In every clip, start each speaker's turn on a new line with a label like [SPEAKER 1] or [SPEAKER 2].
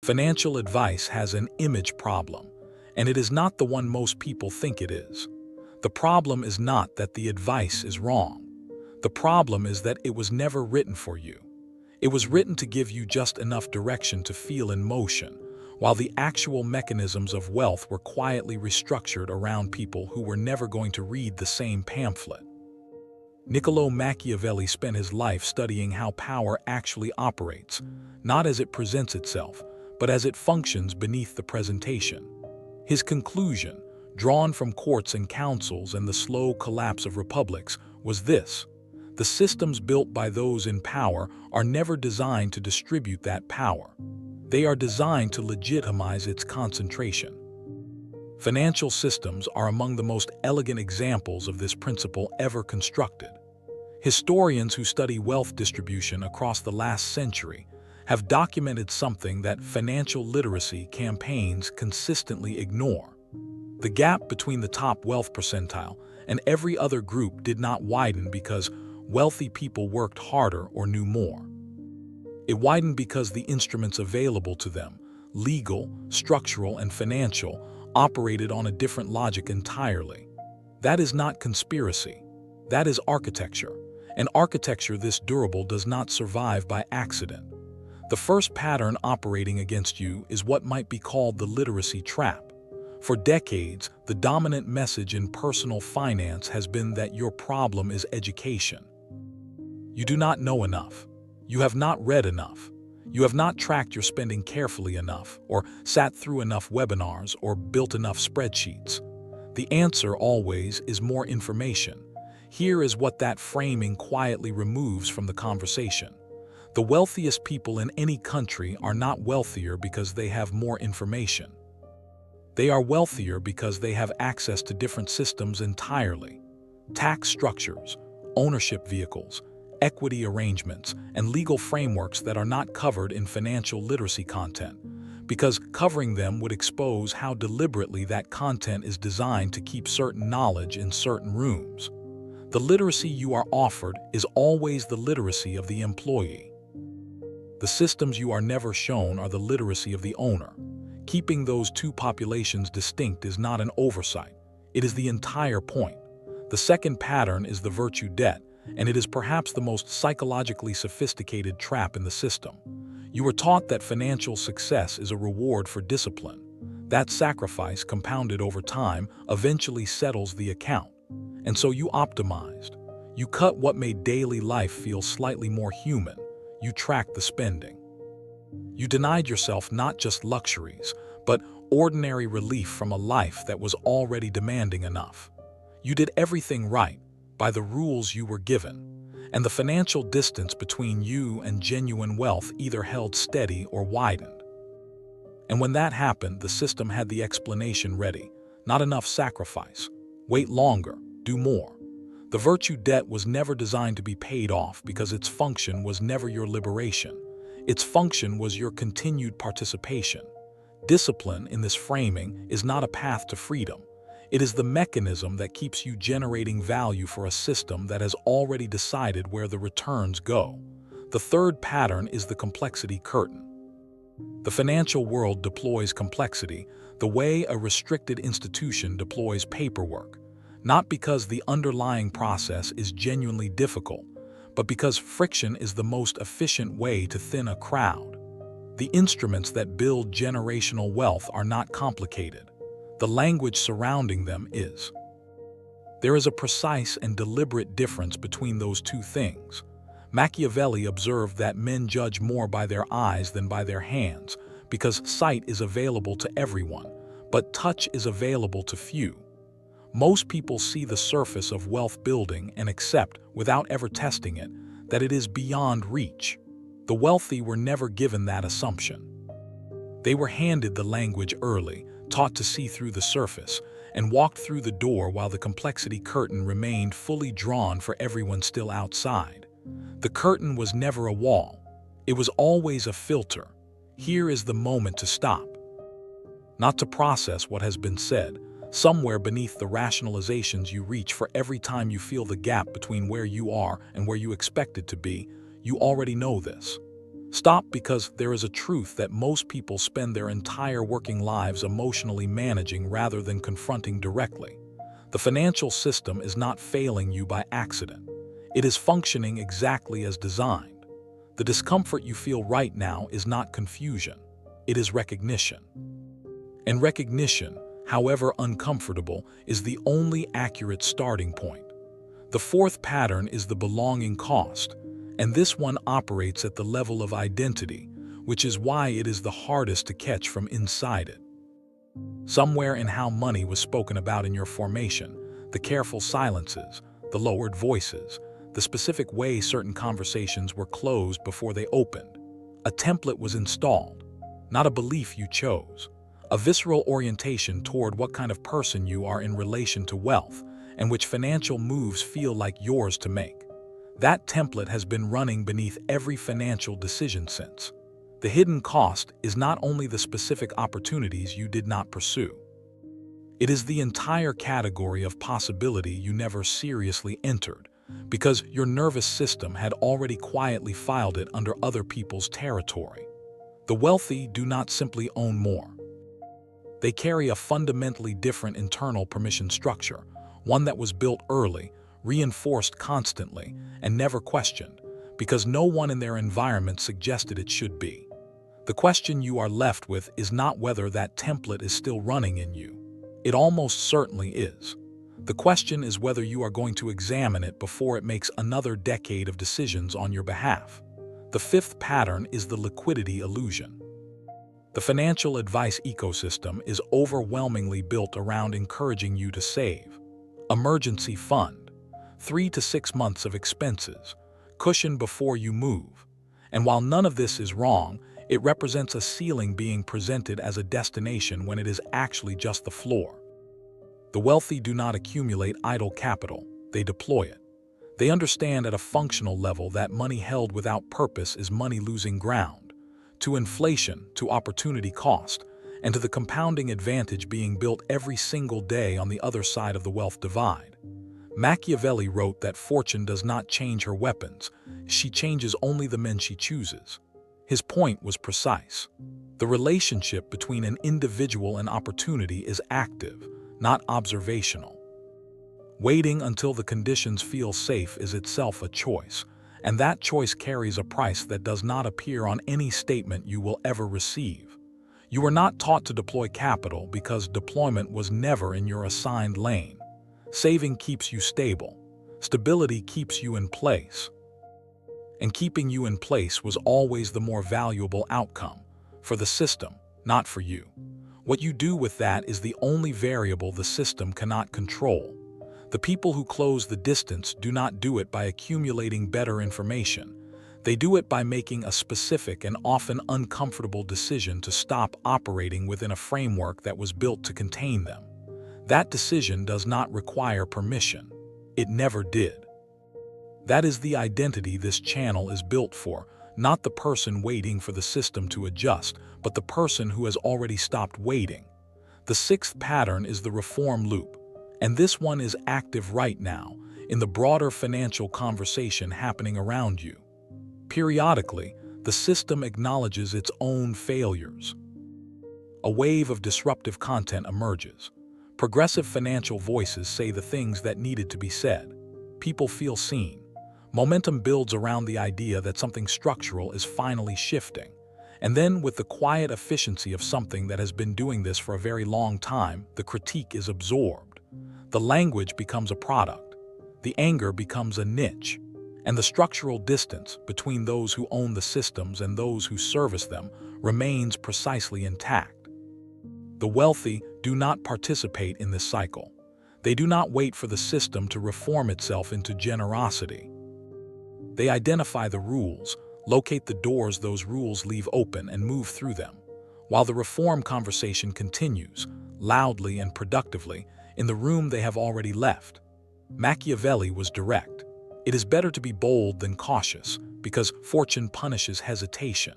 [SPEAKER 1] Financial advice has an image problem, and it is not the one most people think it is. The problem is not that the advice is wrong. The problem is that it was never written for you. It was written to give you just enough direction to feel in motion, while the actual mechanisms of wealth were quietly restructured around people who were never going to read the same pamphlet. Niccolo Machiavelli spent his life studying how power actually operates, not as it presents itself, but as it functions beneath the presentation. His conclusion, drawn from courts and councils and the slow collapse of republics, was this: the systems built by those in power are never designed to distribute that power. They are designed to legitimize its concentration. Financial systems are among the most elegant examples of this principle ever constructed. Historians who study wealth distribution across the last century have documented something that financial literacy campaigns consistently ignore. The gap between the top wealth percentile and every other group did not widen because wealthy people worked harder or knew more. It widened because the instruments available to them, legal, structural, and financial, operated on a different logic entirely. That is not conspiracy. That is architecture. And architecture this durable does not survive by accident. The first pattern operating against you is what might be called the literacy trap. For decades, the dominant message in personal finance has been that your problem is education. You do not know enough. You have not read enough. You have not tracked your spending carefully enough, or sat through enough webinars, or built enough spreadsheets. The answer always is more information. Here is what that framing quietly removes from the conversation. The wealthiest people in any country are not wealthier because they have more information. They are wealthier because they have access to different systems entirely. Tax structures, ownership vehicles, equity arrangements, and legal frameworks that are not covered in financial literacy content, because covering them would expose how deliberately that content is designed to keep certain knowledge in certain rooms. The literacy you are offered is always the literacy of the employee. The systems you are never shown are the literacy of the owner. Keeping those two populations distinct is not an oversight. It is the entire point. The second pattern is the virtue debt, and it is perhaps the most psychologically sophisticated trap in the system. You are taught that financial success is a reward for discipline. That sacrifice, compounded over time, eventually settles the account. And so you optimized. You cut what made daily life feel slightly more human. You tracked the spending. You denied yourself not just luxuries, but ordinary relief from a life that was already demanding enough. You did everything right, by the rules you were given, and the financial distance between you and genuine wealth either held steady or widened. And when that happened, the system had the explanation ready. Not enough sacrifice. Wait longer. Do more. The virtue debt was never designed to be paid off because its function was never your liberation. Its function was your continued participation. Discipline, in this framing, is not a path to freedom. It is the mechanism that keeps you generating value for a system that has already decided where the returns go. The third pattern is the complexity curtain. The financial world deploys complexity the way a restricted institution deploys paperwork, not because the underlying process is genuinely difficult, but because friction is the most efficient way to thin a crowd. The instruments that build generational wealth are not complicated. The language surrounding them is. There is a precise and deliberate difference between those two things. Machiavelli observed that men judge more by their eyes than by their hands, because sight is available to everyone, but touch is available to few. Most people see the surface of wealth building and accept, without ever testing it, that it is beyond reach. The wealthy were never given that assumption. They were handed the language early, taught to see through the surface, and walked through the door while the complexity curtain remained fully drawn for everyone still outside. The curtain was never a wall. It was always a filter. Here is the moment to stop. Not to process what has been said, somewhere beneath the rationalizations you reach for every time you feel the gap between where you are and where you expect it to be, you already know this. Stop, because there is a truth that most people spend their entire working lives emotionally managing rather than confronting directly. The financial system is not failing you by accident. It is functioning exactly as designed. The discomfort you feel right now is not confusion. It is recognition. And recognition, however uncomfortable, is the only accurate starting point. The fourth pattern is the belonging cost, and this one operates at the level of identity, which is why it is the hardest to catch from inside it. Somewhere in how money was spoken about in your formation, the careful silences, the lowered voices, the specific way certain conversations were closed before they opened, a template was installed, not a belief you chose, a visceral orientation toward what kind of person you are in relation to wealth, and which financial moves feel like yours to make. That template has been running beneath every financial decision since. The hidden cost is not only the specific opportunities you did not pursue. It is the entire category of possibility you never seriously entered, because your nervous system had already quietly filed it under other people's territory. The wealthy do not simply own more. They carry a fundamentally different internal permission structure, one that was built early, reinforced constantly, and never questioned, because no one in their environment suggested it should be. The question you are left with is not whether that template is still running in you. It almost certainly is. The question is whether you are going to examine it before it makes another decade of decisions on your behalf. The fifth pattern is the liquidity illusion. The financial advice ecosystem is overwhelmingly built around encouraging you to save. Emergency fund, 3 to 6 months of expenses, cushion before you move. And while none of this is wrong, it represents a ceiling being presented as a destination when it is actually just the floor. The wealthy do not accumulate idle capital, they deploy it. They understand at a functional level that money held without purpose is money losing ground, to inflation, to opportunity cost, and to the compounding advantage being built every single day on the other side of the wealth divide. Machiavelli wrote that fortune does not change her weapons, she changes only the men she chooses. His point was precise. The relationship between an individual and opportunity is active, not observational. Waiting until the conditions feel safe is itself a choice, and that choice carries a price that does not appear on any statement you will ever receive. You are not taught to deploy capital because deployment was never in your assigned lane. Saving keeps you stable. Stability keeps you in place. And keeping you in place was always the more valuable outcome, for the system, not for you. What you do with that is the only variable the system cannot control. The people who close the distance do not do it by accumulating better information. They do it by making a specific and often uncomfortable decision to stop operating within a framework that was built to contain them. That decision does not require permission. It never did. That is the identity this channel is built for, not the person waiting for the system to adjust, but the person who has already stopped waiting. The sixth pattern is the reform loop, and this one is active right now, in the broader financial conversation happening around you. Periodically, the system acknowledges its own failures. A wave of disruptive content emerges. Progressive financial voices say the things that needed to be said. People feel seen. Momentum builds around the idea that something structural is finally shifting. And then, with the quiet efficiency of something that has been doing this for a very long time, the critique is absorbed. The language becomes a product. The anger becomes a niche. And the structural distance between those who own the systems and those who service them remains precisely intact. The wealthy do not participate in this cycle. They do not wait for the system to reform itself into generosity. They identify the rules, locate the doors those rules leave open, and move through them, while the reform conversation continues, loudly and productively, in the room they have already left. Machiavelli was direct. It is better to be bold than cautious, because fortune punishes hesitation.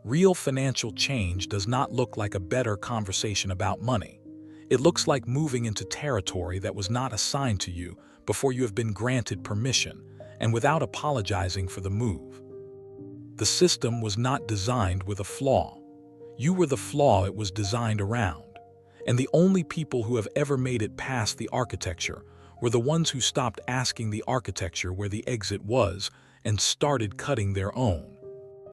[SPEAKER 1] Real financial change does not look like a better conversation about money. It looks like moving into territory that was not assigned to you before you have been granted permission, and without apologizing for the move. The system was not designed with a flaw. You were the flaw it was designed around. And the only people who have ever made it past the architecture were the ones who stopped asking the architecture where the exit was and started cutting their own.